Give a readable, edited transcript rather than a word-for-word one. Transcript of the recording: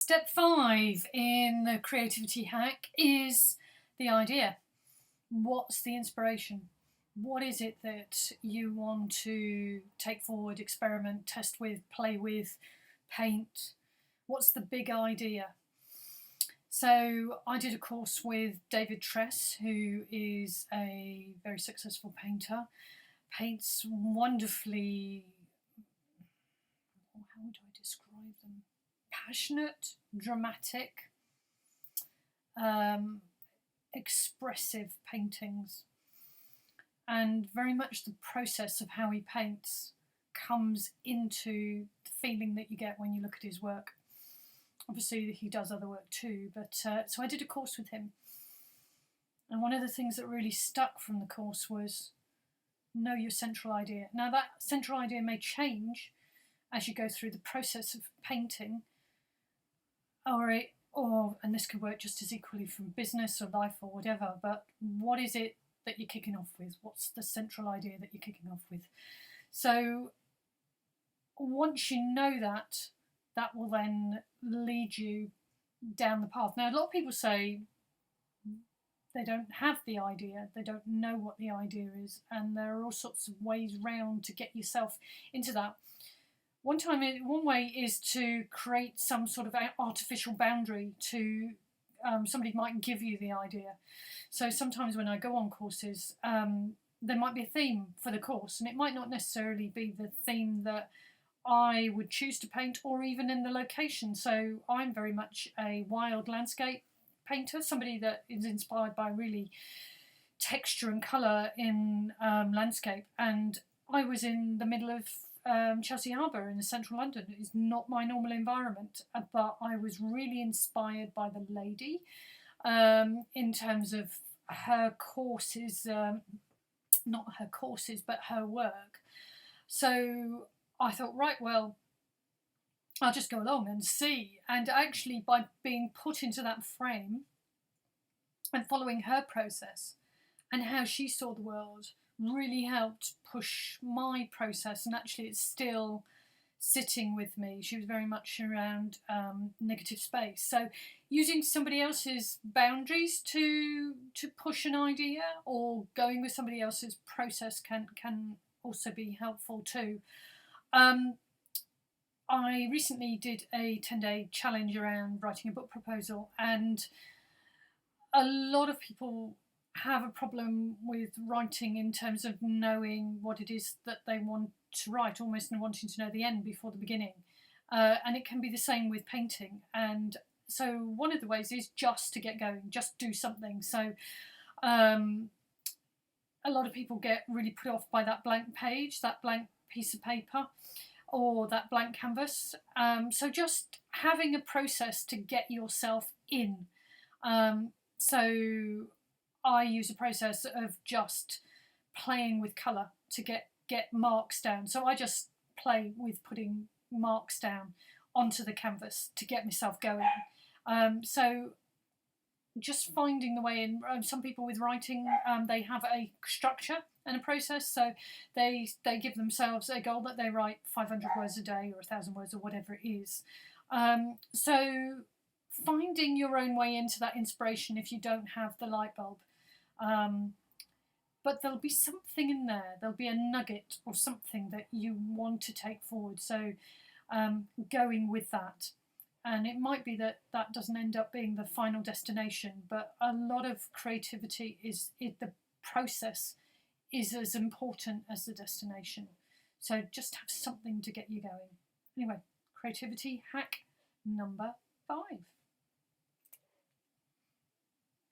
Step 5 in the creativity hack is the idea. What's the inspiration? What is it that you want to take forward, experiment, test with, play with, paint? What's the big idea? So I did a course with David Tress, who is a very successful painter, paints wonderfully, how would I describe them? Passionate, dramatic, expressive paintings. And very much the process of how he paints comes into the feeling that you get when you look at his work. Obviously he does other work too, but so I did a course with him. And one of the things that really stuck from the course was know your central idea. Now that central idea may change as you go through the process of painting, and this could work just as equally from business or life or whatever, but what is it that you're kicking off with? What's the central idea that you're kicking off with? So once you know that, that will then lead you down the path. Now, a lot of people say they don't have the idea, they don't know what the idea is, and there are all sorts of ways round to get yourself into that. One way is to create some sort of artificial boundary to somebody might give you the idea. So sometimes when I go on courses, there might be a theme for the course, and it might not necessarily be the theme that I would choose to paint, or even in the location. So I'm very much a wild landscape painter, somebody that is inspired by really texture and colour in landscape. And I was in the middle of Chelsea Harbour in central London. It is not my normal environment, but I was really inspired by the lady in terms of her courses, not her courses, but her work. So I thought, right, well, I'll just go along and see. And actually, by being put into that frame and following her process and how she saw the world, really helped push my process. And actually, it's still sitting with me. She was very much around negative space. So using somebody else's boundaries to push an idea, or going with somebody else's process can also be helpful too. I recently did a 10-day challenge around writing a book proposal, and a lot of people have a problem with writing in terms of knowing what it is that they want to write, almost wanting to know the end before the beginning. And it can be the same with painting. And so one of the ways is just to get going, just do something. So a lot of people get really put off by that blank page, that blank piece of paper, or that blank canvas. So just having a process to get yourself in. So I use a process of just playing with colour to get marks down. So I just play with putting marks down onto the canvas to get myself going. So just finding the way in. Some people with writing, they have a structure and a process, so they give themselves a goal that they write 500 words a day or 1,000 words or whatever it is. So finding your own way into that inspiration if you don't have the light bulb. But there'll be something in there, there'll be a nugget or something that you want to take forward. So going with that. And it might be that that doesn't end up being the final destination, but a lot of creativity the process is as important as the destination. So just have something to get you going. Anyway, creativity hack number 5.